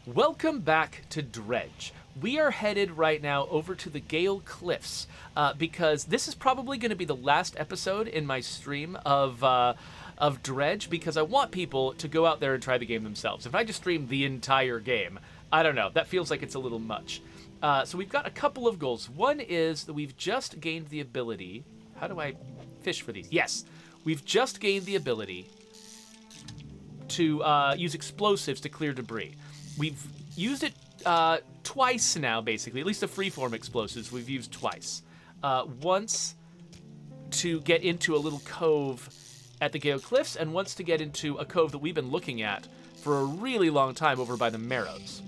Welcome back to Dredge. We are headed right now over to the Gale Cliffs because this is probably going to be the last episode in my stream of Dredge because I want people to go out there and try the game themselves. If I just stream the entire game, I don't know, that feels like it's a little much. So we've got a couple of goals. One is that we've just gained the ability... How do I fish for these? Yes, we've just gained the ability to use explosives to clear debris. We've used it twice now, basically. At least the freeform explosives we've used twice. Once to get into a little cove at the Gale Cliffs, and once to get into a cove that we've been looking at for a really long time over by the Marrows.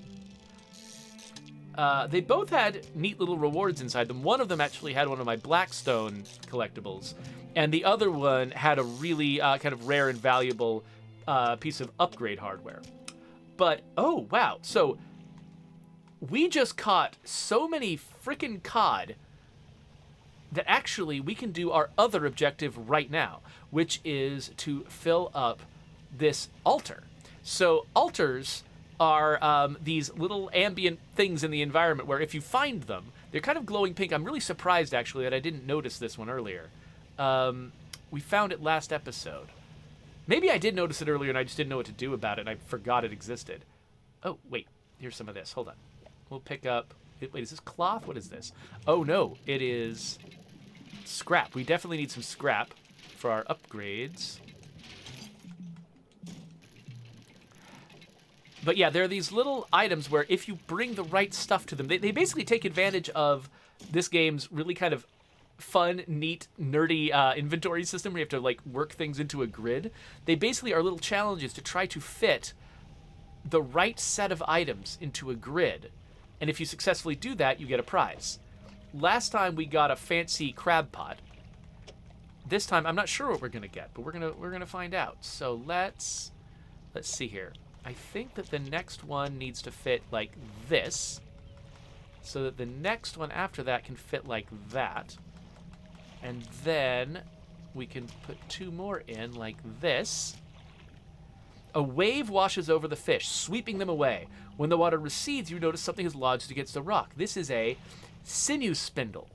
They both had neat little rewards inside them. One of them actually had one of my Blackstone collectibles, and the other one had a really kind of rare and valuable piece of upgrade hardware. But, oh, wow. So, we just caught so many frickin' cod that actually we can do our other objective right now, which is to fill up this altar. So, altars are these little ambient things in the environment where if you find them, they're kind of glowing pink. I'm really surprised, actually, that I didn't notice this one earlier. We found it last episode. Maybe I did notice it earlier and I just didn't know what to do about it and I forgot it existed. Oh, wait. Here's some of this. Hold on. We'll pick up... Wait, is this cloth? What is this? Oh, no. It is scrap. We definitely need some scrap for our upgrades. But yeah, there are these little items where if you bring the right stuff to them, they basically take advantage of this game's really kind of fun, neat, nerdy inventory system where you have to like work things into a grid. They basically are little challenges to try to fit the right set of items into a grid. And if you successfully do that, you get a prize. Last time we got a fancy crab pot. This time I'm not sure what we're gonna get, but we're gonna find out. So let's see here. I think that the next one needs to fit like this, so that the next one after that can fit like that. And then we can put two more in like this. A wave washes over the fish, sweeping them away. When the water recedes, you notice something is lodged against the rock. This is a sinew spindle.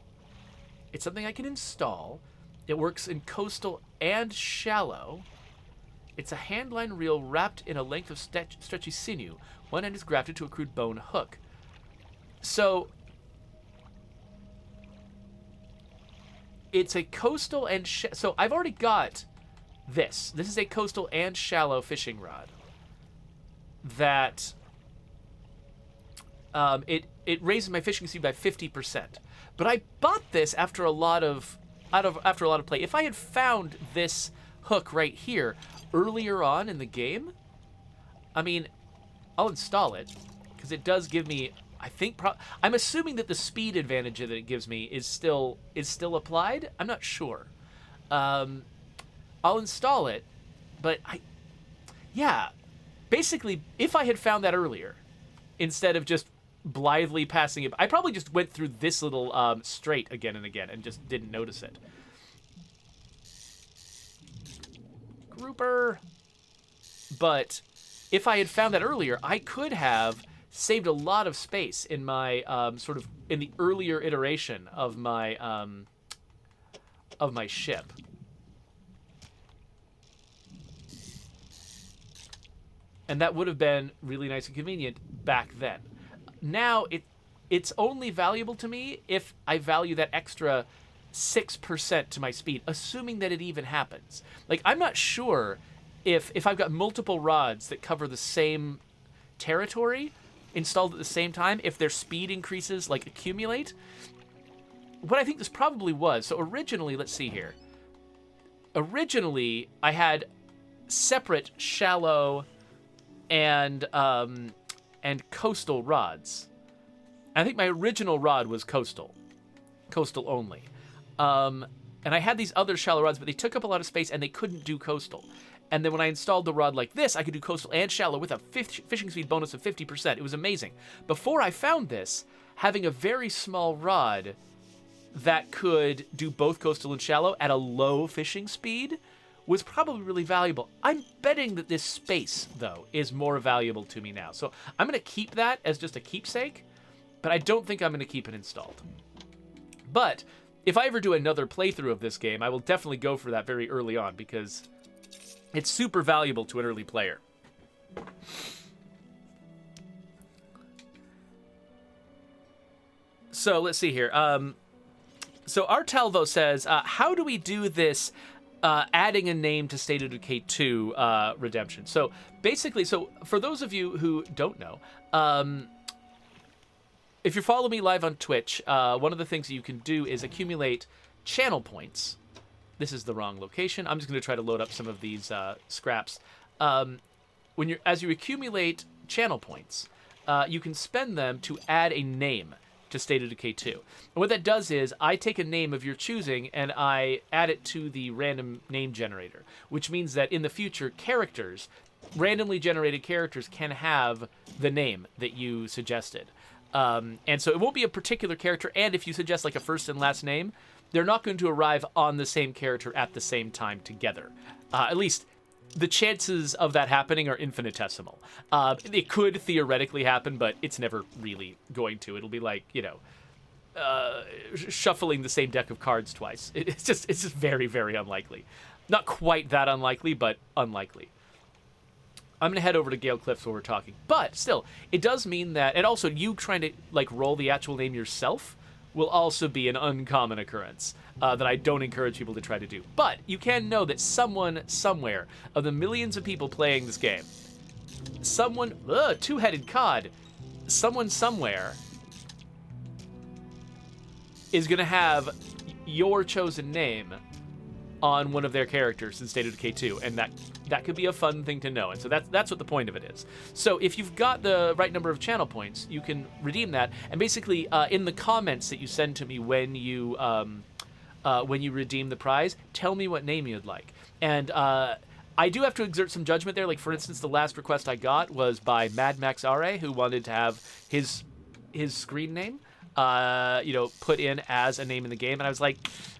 It's something I can install. It works in coastal and shallow. It's a handline reel wrapped in a length of stretchy sinew. One end is grafted to a crude bone hook. So... it's a coastal and... so I've already got this. This is a coastal and shallow fishing rod. That... it raises my fishing speed by 50%. But I bought this after a lot of... after a lot of play. If I had found this hook right here earlier on in the game, I mean, I'll install it. Because it does give me... I think I'm assuming that the speed advantage that it gives me is still applied. I'm not sure. I'll install it, but yeah, basically, if I had found that earlier, instead of just blithely passing it, I probably just went through this little strait again and again and just didn't notice it. Grouper. But if I had found that earlier, I could have saved a lot of space in my sort of in the earlier iteration of my ship. And that would have been really nice and convenient back then. Now it's only valuable to me if I value that extra 6% to my speed, assuming that it even happens. Like, I'm not sure if I've got multiple rods that cover the same territory installed at the same time, if their speed increases, like, accumulate. What I think this probably was, so originally, let's see here. Originally, I had separate shallow and coastal rods. I think my original rod was coastal only. And I had these other shallow rods, but they took up a lot of space and they couldn't do coastal. And then when I installed the rod like this, I could do coastal and shallow with a fishing speed bonus of 50%. It was amazing. Before I found this, having a very small rod that could do both coastal and shallow at a low fishing speed was probably really valuable. I'm betting that this space, though, is more valuable to me now. So I'm going to keep that as just a keepsake, but I don't think I'm going to keep it installed. But if I ever do another playthrough of this game, I will definitely go for that very early on, because it's super valuable to an early player. So let's see here. So Artalvo says, how do we do this adding a name to State of Decay 2 redemption? So basically, so for those of you who don't know, if you follow me live on Twitch, one of the things that you can do is accumulate channel points. This is the wrong location. I'm just going to try to load up some of these scraps. As you accumulate channel points, you can spend them to add a name to State of Decay 2. And what that does is I take a name of your choosing and I add it to the random name generator, which means that in the future, characters, randomly generated characters, can have the name that you suggested. And so it won't be a particular character, and if you suggest like a first and last name, they're not going to arrive on the same character at the same time together. At least the chances of that happening are infinitesimal. It could theoretically happen, but it's never really going to. It'll be like, shuffling the same deck of cards twice. It's just very, very unlikely. Not quite that unlikely, but unlikely. I'm going to head over to Gale Cliffs while we're talking. But still, it does mean that, and also you trying to like roll the actual name yourself will also be an uncommon occurrence that I don't encourage people to try to do. But you can know that someone somewhere, of the millions of people playing this game, someone, two-headed cod, someone somewhere is going to have your chosen name on one of their characters in State of Decay 2, and that could be a fun thing to know. And so that's what the point of it is. So if you've got the right number of channel points, you can redeem that. And basically, in the comments that you send to me when you redeem the prize, tell me what name you'd like. And I do have to exert some judgment there. Like, for instance, the last request I got was by Mad Max Are, who wanted to have his screen name, put in as a name in the game. And I was like,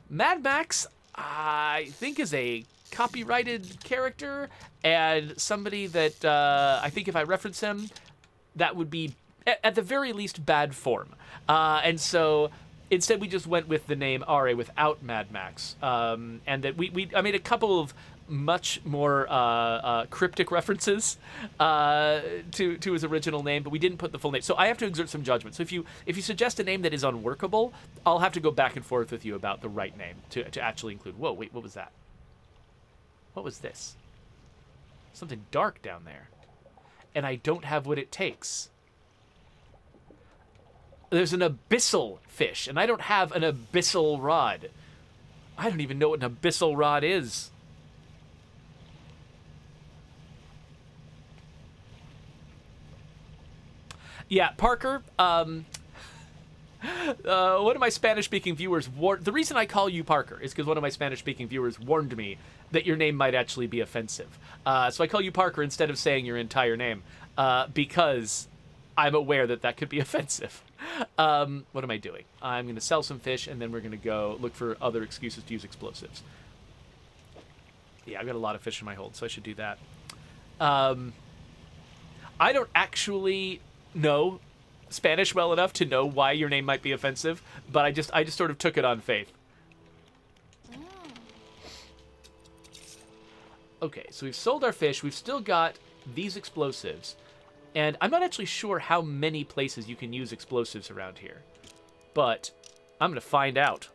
Mad Max, I think, is a copyrighted character, and somebody that I think if I reference him, that would be at the very least bad form. And so instead we just went with the name Are without Mad Max, and that I made a couple of much more cryptic references to his original name, but we didn't put the full name. So I have to exert some judgment. So if you suggest a name that is unworkable, I'll have to go back and forth with you about the right name to actually include. Whoa, wait, what was that? What was this? Something dark down there. And I don't have what it takes. There's an abyssal fish, and I don't have an abyssal rod. I don't even know what an abyssal rod is. Yeah, Parker, one of my Spanish-speaking viewers the reason I call you Parker is because one of my Spanish-speaking viewers warned me that your name might actually be offensive. So I call you Parker instead of saying your entire name, because I'm aware that could be offensive. What am I doing? I'm going to sell some fish, and then we're going to go look for other excuses to use explosives. Yeah, I've got a lot of fish in my hold, so I should do that. I don't actually know Spanish well enough to know why your name might be offensive, but I just sort of took it on faith. Okay, so we've sold our fish. We've still got these explosives, and I'm not actually sure how many places you can use explosives around here, but I'm going to find out.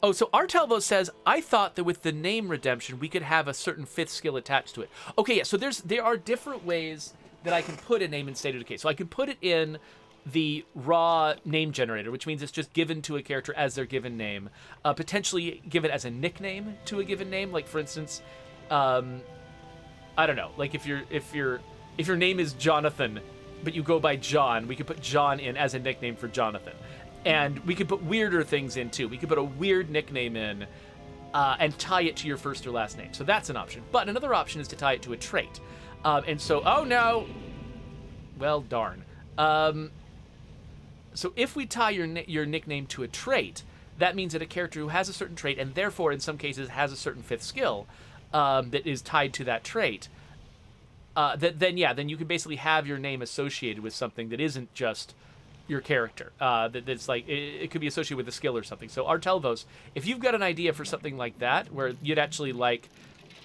Oh, so Artalvo says, I thought that with the name redemption, we could have a certain fifth skill attached to it. Okay, yeah, so there are different ways that I can put a name in State of Decay. So I can put it in the raw name generator, which means it's just given to a character as their given name. Potentially give it as a nickname to a given name. Like, for instance, I don't know. Like, if your name is Jonathan, but you go by John, we could put John in as a nickname for Jonathan. And we could put weirder things in, too. We could put a weird nickname in and tie it to your first or last name. So that's an option. But another option is to tie it to a trait. And so, oh, no. Well, darn. So if we tie your nickname to a trait, that means that a character who has a certain trait, and therefore in some cases has a certain fifth skill that is tied to that trait, then you can basically have your name associated with something that isn't just your character. That's like, it could be associated with a skill or something. So Artelvos, if you've got an idea for something like that, where you'd actually like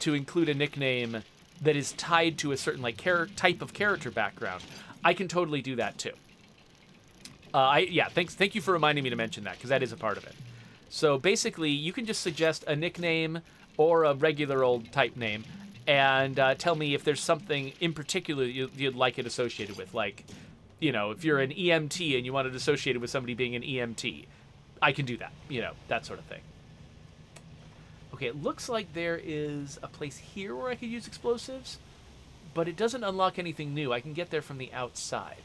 to include a nickname that is tied to a certain like type of character background, I can totally do that too. Thank you for reminding me to mention that, because that is a part of it. So basically, you can just suggest a nickname or a regular old type name, and tell me if there's something in particular you'd like it associated with. Like, you know, if you're an EMT and you want it associated with somebody being an EMT, I can do that. You know, that sort of thing. Okay, it looks like there is a place here where I could use explosives, but it doesn't unlock anything new. I can get there from the outside.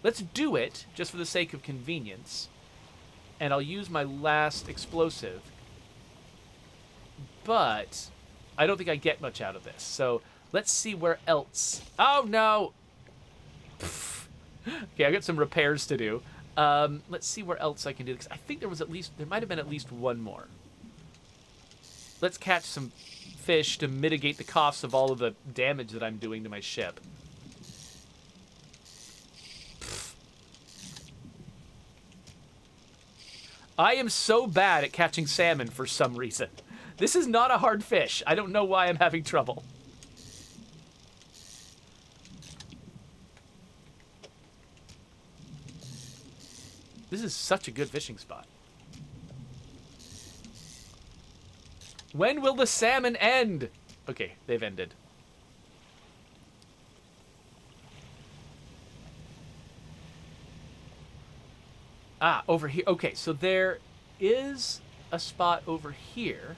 Let's do it, just for the sake of convenience, and I'll use my last explosive, but I don't think I get much out of this. So let's see where else. Oh, no! Okay, I got some repairs to do. Let's see where else I can do this. I think there might have been at least one more. Let's catch some fish to mitigate the costs of all of the damage that I'm doing to my ship. I am so bad at catching salmon for some reason. This is not a hard fish. I don't know why I'm having trouble. This is such a good fishing spot. When will the salmon end? Okay, they've ended. Ah, over here. Okay, so there is a spot over here.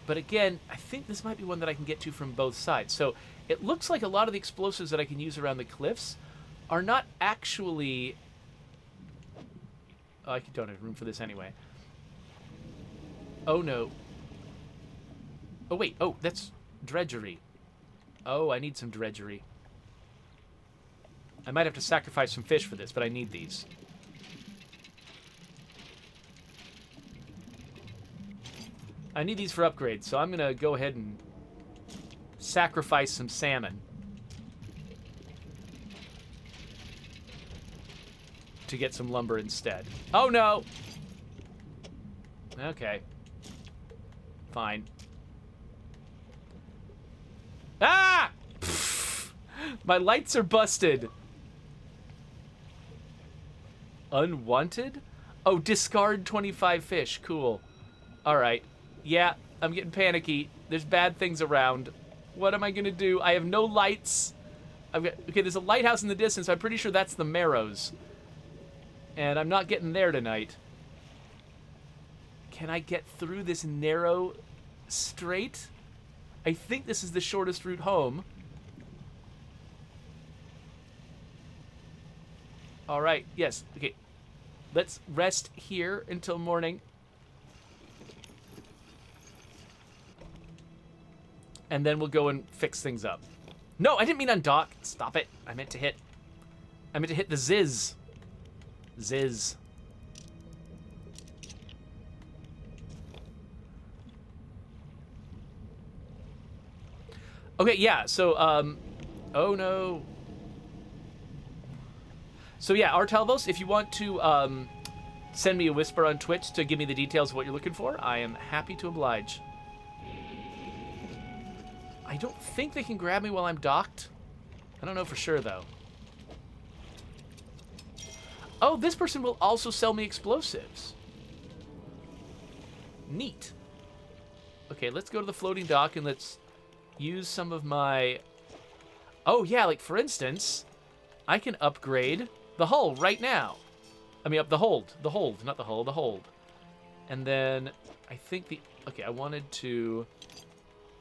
But again, I think this might be one that I can get to from both sides. So it looks like a lot of the explosives that I can use around the cliffs are not actually... Oh, I don't have room for this anyway. Oh, no. Oh, wait. Oh, that's dredgery. Oh, I need some dredgery. I might have to sacrifice some fish for this, but I need these. I need these for upgrades, so I'm going to go ahead and sacrifice some salmon to get some lumber instead. Oh, no! Okay. Fine. Ah! Pfft. My lights are busted. Unwanted? Oh, discard 25 fish. Cool. All right. Yeah, I'm getting panicky. There's bad things around. What am I going to do? I have no lights. Okay, there's a lighthouse in the distance. I'm pretty sure that's the Marrows. And I'm not getting there tonight. Can I get through this narrow strait? I think this is the shortest route home. All right, yes. Okay, let's rest here until morning. And then we'll go and fix things up. No, I didn't mean undock. Stop it. I meant to hit the Ziz. Ziz. Okay, yeah, so, oh no. So yeah, Artelvos, if you want to, send me a whisper on Twitch to give me the details of what you're looking for, I am happy to oblige. I don't think they can grab me while I'm docked. I don't know for sure, though. Oh, this person will also sell me explosives. Neat. Okay, let's go to the floating dock and let's use some of my... Oh, yeah, like, for instance, I can upgrade the hull right now. I mean, up the hold. The hold, not the hull, the hold. And then I think the... Okay, I wanted to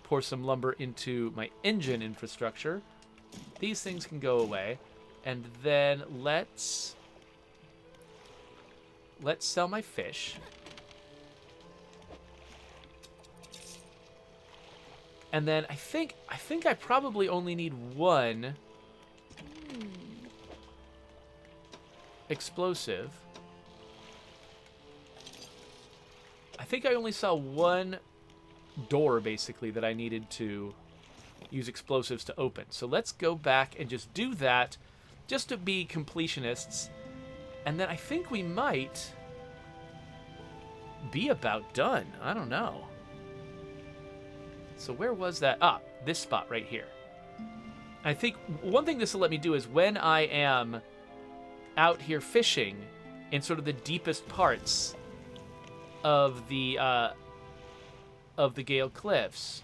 pour some lumber into my engine infrastructure. These things can go away. And then let's sell my fish. And then I think I probably only need one explosive. think I only saw one door, basically, that I needed to use explosives to open. So let's go back and just do that, just to be completionists. And then I think we might be about done. I don't know. So where was that? Ah, this spot right here. I think one thing this will let me do is when I am out here fishing in sort of the deepest parts of the Gale Cliffs.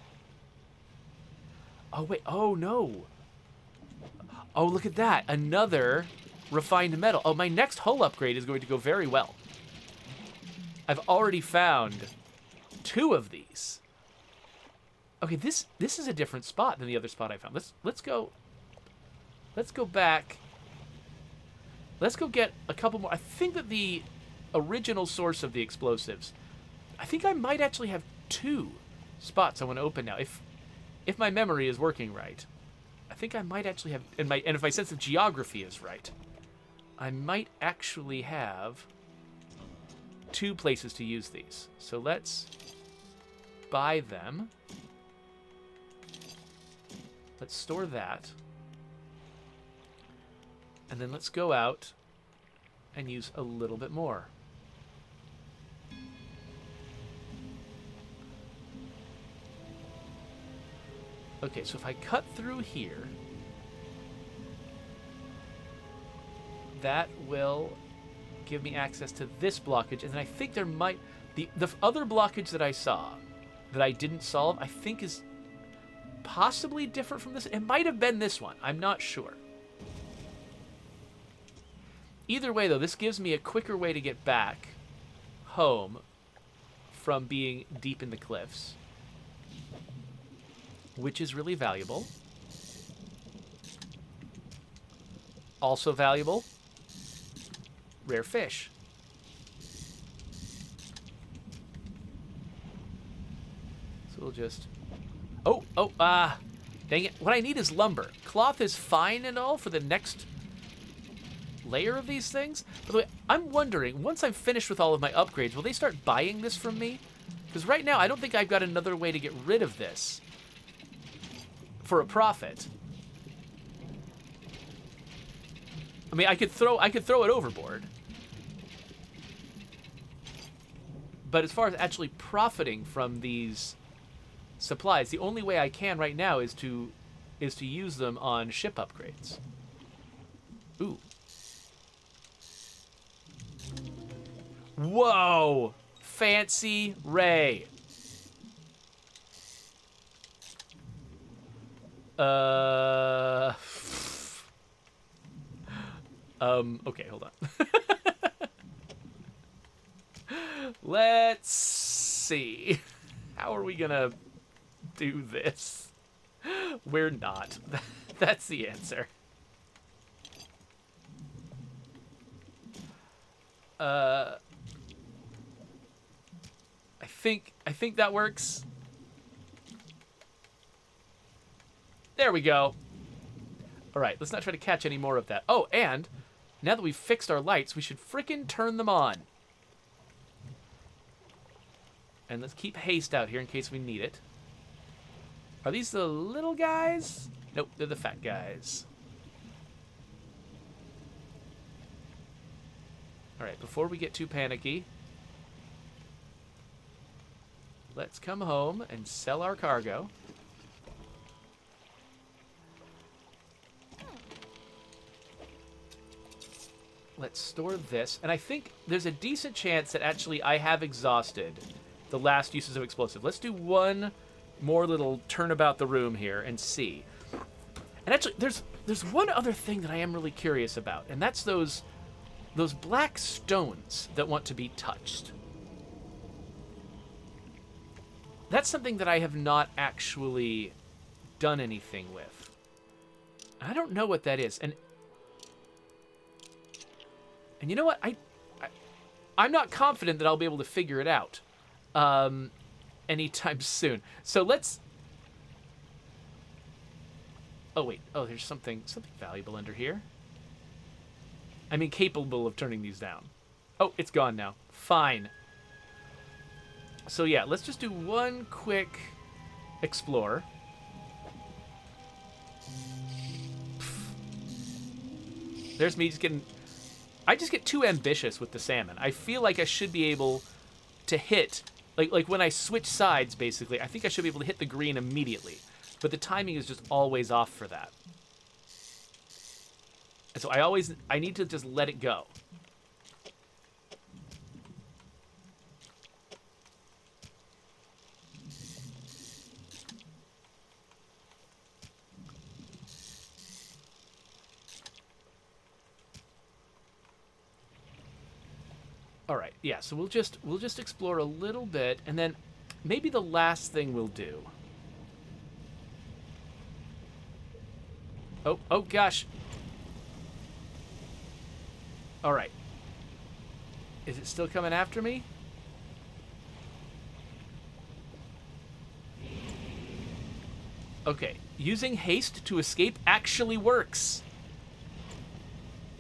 Oh, wait. Oh, no. Oh, look at that. Another refined metal. Oh, my next hull upgrade is going to go very well. I've already found 2 of these. Okay, this is a different spot than the other spot I found. Let's go back. Let's go get a couple more. I think that the original source of the explosives, I think I might actually have 2 spots I want to open now. If my memory is working right, I think I might actually have, and if my sense of geography is right, I might actually have 2 places to use these. So let's buy them. Let's store that. And then let's go out and use a little bit more. Okay, so if I cut through here, that will give me access to this blockage. And then I think there might... The other blockage that I saw that I didn't solve, I think is possibly different from this. It might have been this one. I'm not sure. Either way, though, this gives me a quicker way to get back home from being deep in the cliffs, which is really valuable. Also valuable, rare fish. So we'll just... dang it. What I need is lumber. Cloth is fine and all for the next layer of these things. By the way, I'm wondering, once I'm finished with all of my upgrades, will they start buying this from me? Because right now, I don't think I've got another way to get rid of this for a profit. I mean, I could throw it overboard. But as far as actually profiting from these supplies, the only way I can right now is to use them on ship upgrades. Ooh. Whoa! Fancy Ray. Okay, hold on. Let's see. How are we gonna do this? We're not. That's the answer. I think that works. There we go. All right, let's not try to catch any more of that. Oh, and now that we've fixed our lights, we should frickin' turn them on. And let's keep haste out here in case we need it. Are these the little guys? Nope, they're the fat guys. All right, before we get too panicky, let's come home and sell our cargo. Let's store this. And I think there's a decent chance that actually I have exhausted the last uses of explosive. Let's do one more little turnabout the room here and see. And actually, there's one other thing that I am really curious about, and that's those black stones that want to be touched. That's something that I have not actually done anything with. I don't know what that is. And you know what? I'm not confident that I'll be able to figure it out anytime soon. So let's... Oh, wait. Oh, there's something valuable under here. I mean, capable of turning these down. Oh, it's gone now. Fine. So yeah, let's just do one quick explore. There's me just getting... I just get too ambitious with the salmon. I feel like I should be able to hit... Like when I switch sides, basically, I think I should be able to hit the green immediately. But the timing is just always off for that. And so I need to just let it go. All right, yeah, so we'll just explore a little bit, and then maybe the last thing we'll do. Oh gosh. All right. Is it still coming after me? Okay, using haste to escape actually works.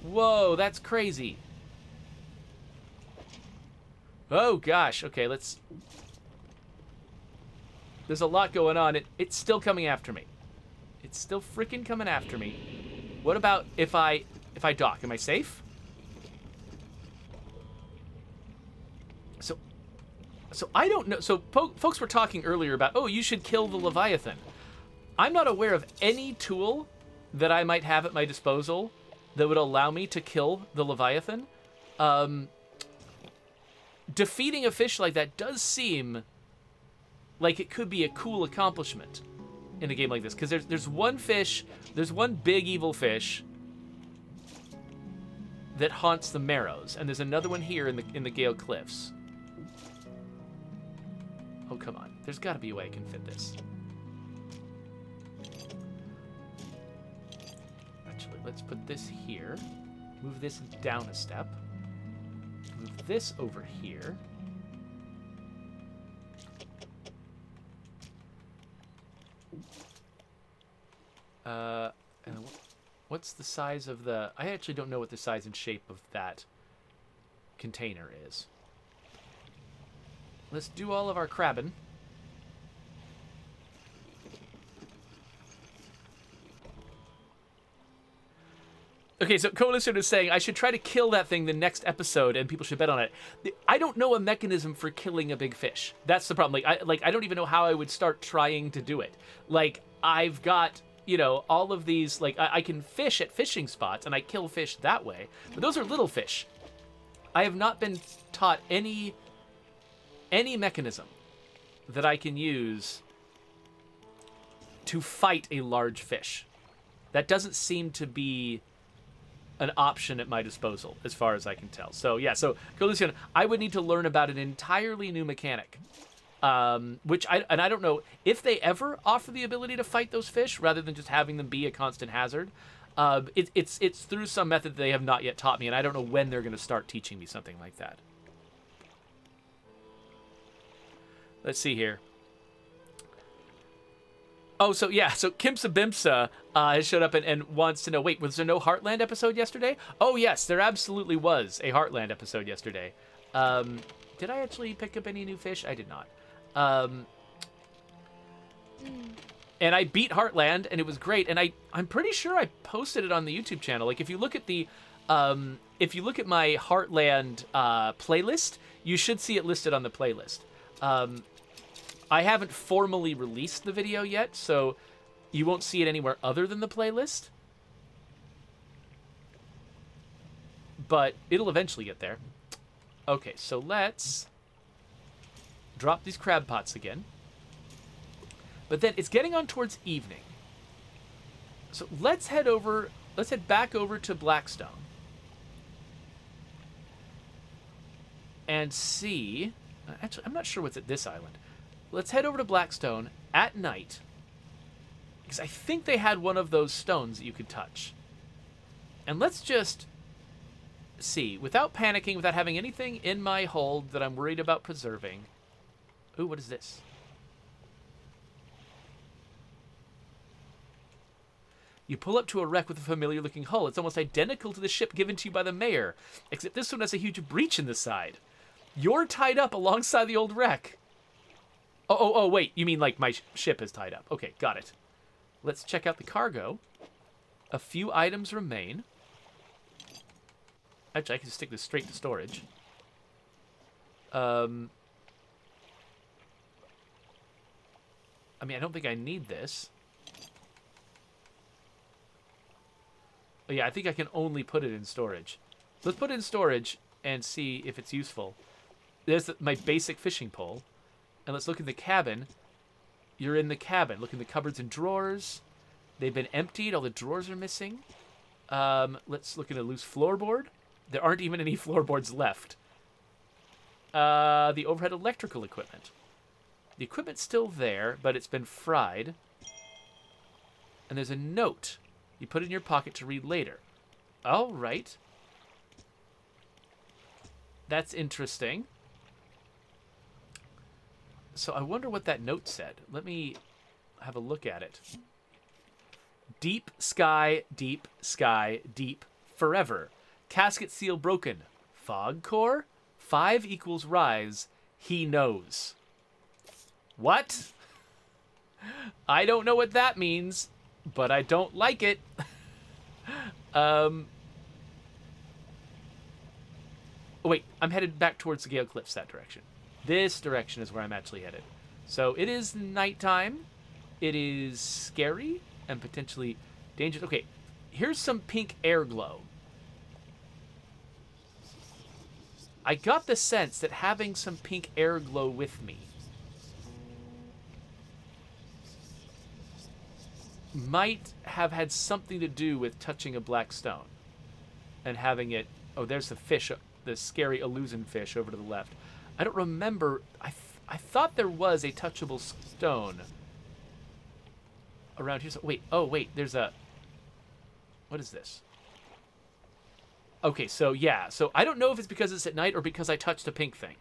Whoa, that's crazy. Oh gosh, okay, let's... There's a lot going on. It's still coming after me. It's still freaking coming after me. What about if I dock? Am I safe? So I don't know. So folks were talking earlier about, oh, you should kill the Leviathan. I'm not aware of any tool that I might have at my disposal that would allow me to kill the Leviathan. Defeating a fish like that does seem like it could be a cool accomplishment in a game like this, because there's one fish, there's one big evil fish that haunts the Marrows, and there's another one here in the Gale Cliffs. Oh, come on. There's got to be a way I can fit this. Actually, let's put this here. Move this down a step. Move this over here. And what's the size of the... I actually don't know what the size and shape of that container is. Let's do all of our crabbing. Okay, so Coalition is saying I should try to kill that thing the next episode, and people should bet on it. I don't know a mechanism for killing a big fish. That's the problem. I don't even know how I would start trying to do it. Like, I've got, you know, all of these. Like, I can fish at fishing spots, and I kill fish that way. But those are little fish. I have not been taught any mechanism that I can use to fight a large fish. That doesn't seem to be an option at my disposal, as far as I can tell. So yeah, so Colucian, I would need to learn about an entirely new mechanic, which I don't know if they ever offer the ability to fight those fish rather than just having them be a constant hazard. It's through some method they have not yet taught me, and I don't know when they're going to start teaching me something like that. Let's see here. Oh, so yeah, so Kimsa Bimsa has showed up and wants to know, wait, was there no Heartland episode yesterday? Oh, yes, there absolutely was a Heartland episode yesterday. Did I actually pick up any new fish? I did not. And I beat Heartland, and it was great, and I'm pretty sure I posted it on the YouTube channel. Like, if you look at the... if you look at my Heartland playlist, you should see it listed on the playlist. I haven't formally released the video yet, so you won't see it anywhere other than the playlist. But it'll eventually get there. Okay, so let's drop these crab pots again. But then it's getting on towards evening. So let's head back over to Blackstone. And see... Actually, I'm not sure what's at this island. Let's head over to Blackstone at night, because I think they had one of those stones that you could touch. And let's just see, without panicking, without having anything in my hold that I'm worried about preserving. Ooh, what is this? You pull up to a wreck with a familiar-looking hull. It's almost identical to the ship given to you by the mayor, except this one has a huge breach in the side. You're tied up alongside the old wreck. Oh, wait. You mean like my ship is tied up. Okay, got it. Let's check out the cargo. A few items remain. Actually, I can stick this straight to storage. I mean, I don't think I need this. Oh, yeah, I think I can only put it in storage. Let's put it in storage and see if it's useful. There's my basic fishing pole. And let's look in the cabin. You're in the cabin. Look in the cupboards and drawers. They've been emptied. All the drawers are missing. Let's look at a loose floorboard. There aren't even any floorboards left. The overhead electrical equipment. The equipment's still there, but it's been fried. And there's a note. You put it in your pocket to read later. All right. That's interesting. So I wonder what that note said. Let me have a look at it. Deep sky, deep sky, deep forever. Casket seal broken. Fog core? 5 equals rise. He knows. What? I don't know what that means, but I don't like it. Oh, wait, I'm headed back towards the Gale Cliffs that direction. This direction is where I'm actually headed. So it is nighttime. It is scary and potentially dangerous. Okay, here's some pink air glow. I got the sense that having some pink air glow with me might have had something to do with touching a black stone and having it... Oh, there's the fish, the scary illusion fish over to the left. I don't remember. I thought there was a touchable stone around here. So, wait. Oh, wait. There's a... What is this? Okay, so yeah. So I don't know if it's because it's at night or because I touched a pink thing.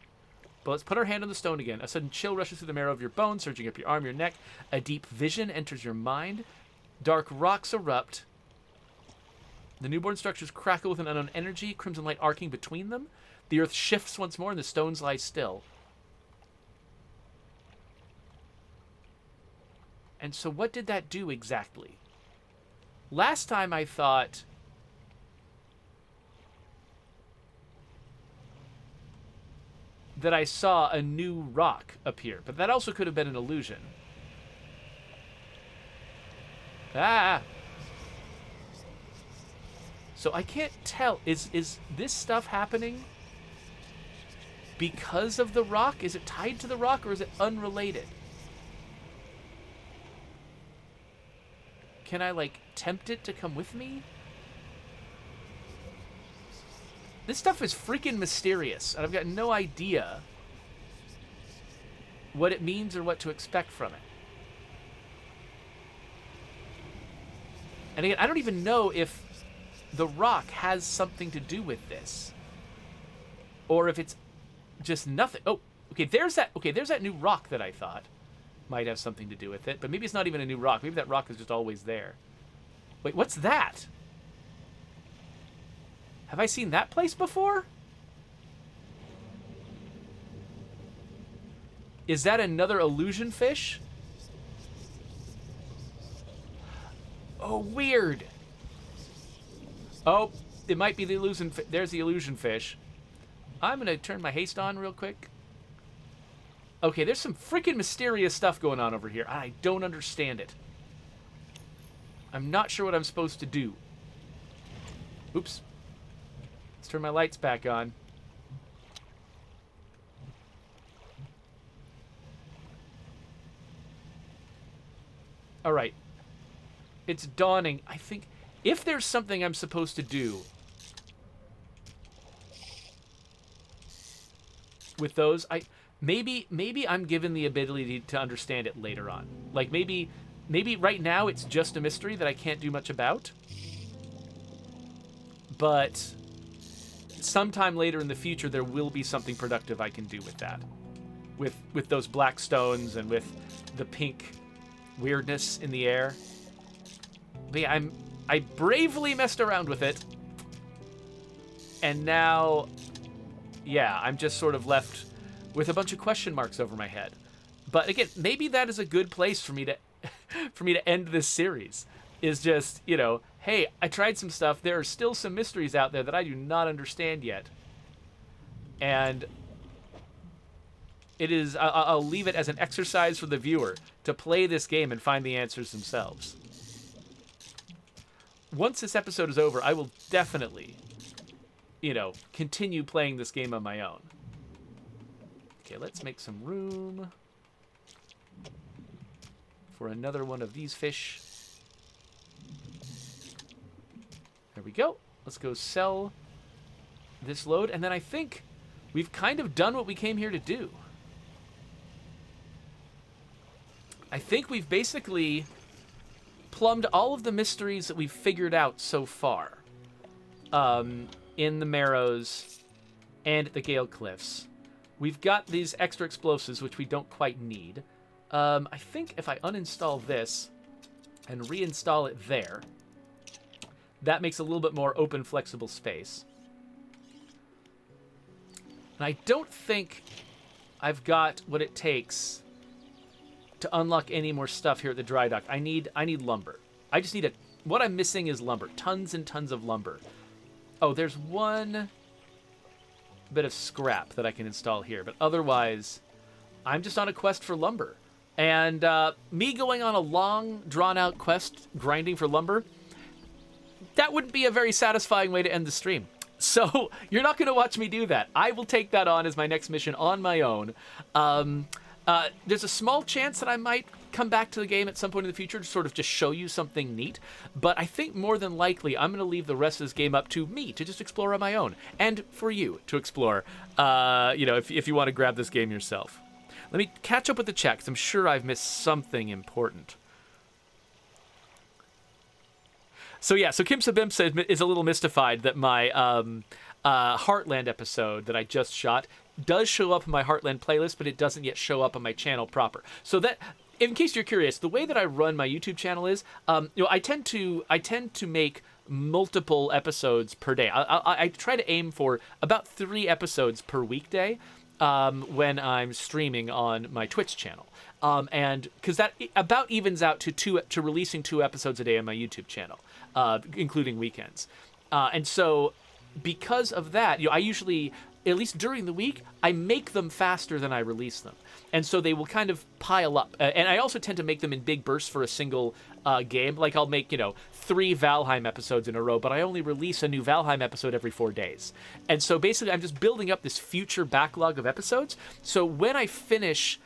But let's put our hand on the stone again. A sudden chill rushes through the marrow of your bones, surging up your arm, your neck. A deep vision enters your mind. Dark rocks erupt. The newborn structures crackle with an unknown energy, crimson light arcing between them. The earth shifts once more and the stones lie still. And so what did that do exactly? Last time I thought... that I saw a new rock appear, but that also could have been an illusion. Ah! So I can't tell. Is this stuff happening because of the rock? Is it tied to the rock or is it unrelated? Can I, like, tempt it to come with me? This stuff is freaking mysterious, and I've got no idea what it means or what to expect from it. And again, I don't even know if the rock has something to do with this, or if it's just nothing. Oh, okay. There's that new rock that I thought might have something to do with it, but maybe it's not even a new rock. Maybe that rock is just always there. Wait, what's that? Have I seen that place before? Is that another illusion fish? Oh, weird. Oh, it might be the illusion. There's the illusion fish. I'm going to turn my haste on real quick. Okay, there's some freaking mysterious stuff going on over here. I don't understand it. I'm not sure what I'm supposed to do. Oops. Let's turn my lights back on. All right. It's dawning. I think if there's something I'm supposed to do with those, maybe I'm given the ability to understand it later on. Like maybe right now it's just a mystery that I can't do much about. But sometime later in the future, there will be something productive I can do with that. With those black stones and with the pink weirdness in the air. But yeah, I bravely messed around with it. And now, yeah, I'm just sort of left with a bunch of question marks over my head. But again, maybe that is a good place for me to for me to end this series. Is just, you know, hey, I tried some stuff. There are still some mysteries out there that I do not understand yet. And it is, I'll leave it as an exercise for the viewer to play this game and find the answers themselves. Once this episode is over, I will definitely, you know, continue playing this game on my own. Okay, let's make some room for another one of these fish. There we go. Let's go sell this load, and then I think we've kind of done what we came here to do. I think we've basically plumbed all of the mysteries that we've figured out so far in the Marrows and at the Gale Cliffs. We've got these extra explosives, which we don't quite need. I think if I uninstall this and reinstall it there, that makes a little bit more open, flexible space. And I don't think I've got what it takes to unlock any more stuff here at the dry dock. I need lumber. I just need what I'm missing is lumber. Tons and tons of lumber. Oh, there's one bit of scrap that I can install here, but otherwise, I'm just on a quest for lumber. And me going on a long, drawn-out quest grinding for lumber, that wouldn't be a very satisfying way to end the stream. So you're not going to watch me do that. I will take that on as my next mission on my own. There's a small chance that I might come back to the game at some point in the future to sort of just show you something neat. But I think more than likely I'm going to leave the rest of this game up to me to just explore on my own. And for you to explore, you know, if you want to grab this game yourself. Let me catch up with the chat, because I'm sure I've missed something important. So yeah, so Kim Sabimsa is a little mystified that my Heartland episode that I just shot does show up in my Heartland playlist, but it doesn't yet show up on my channel proper. So that, in case you're curious, the way that I run my YouTube channel is, you know, I tend to make multiple episodes per day. I try to aim for about 3 episodes per weekday when I'm streaming on my Twitch channel. And because that about evens out to releasing 2 episodes a day on my YouTube channel, including weekends. And so because of that, you know, I usually, at least during the week, I make them faster than I release them. And so they will kind of pile up. And I also tend to make them in big bursts for a single game. Like I'll make, you know, 3 Valheim episodes in a row, but I only release a new Valheim episode every 4 days. And so basically I'm just building up this future backlog of episodes. So when I finish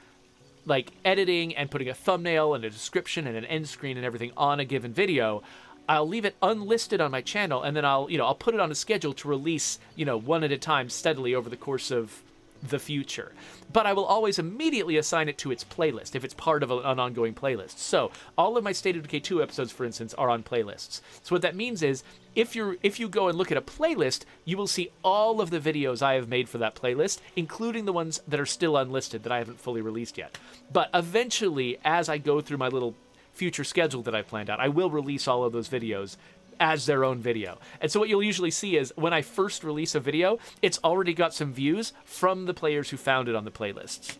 like editing and putting a thumbnail and a description and an end screen and everything on a given video, I'll leave it unlisted on my channel, and then I'll put it on a schedule to release, you know, 1 at a time steadily over the course of the future. But I will always immediately assign it to its playlist if it's part of an ongoing playlist. So all of my State of Decay 2 episodes, for instance, are on playlists. So what that means is if you go and look at a playlist, you will see all of the videos I have made for that playlist, including the ones that are still unlisted that I haven't fully released yet. But eventually, as I go through my little future schedule that I've planned out, I will release all of those videos as their own video. And so what you'll usually see is when I first release a video, it's already got some views from the players who found it on the playlists,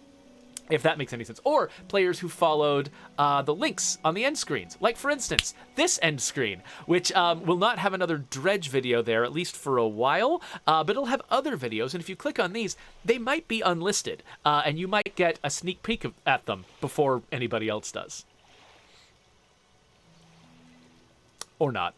if that makes any sense. Or players who followed the links on the end screens. Like, for instance, this end screen, which will not have another Dredge video there, at least for a while, but it'll have other videos. And if you click on these, they might be unlisted, and you might get a sneak peek at them before anybody else does. Or not.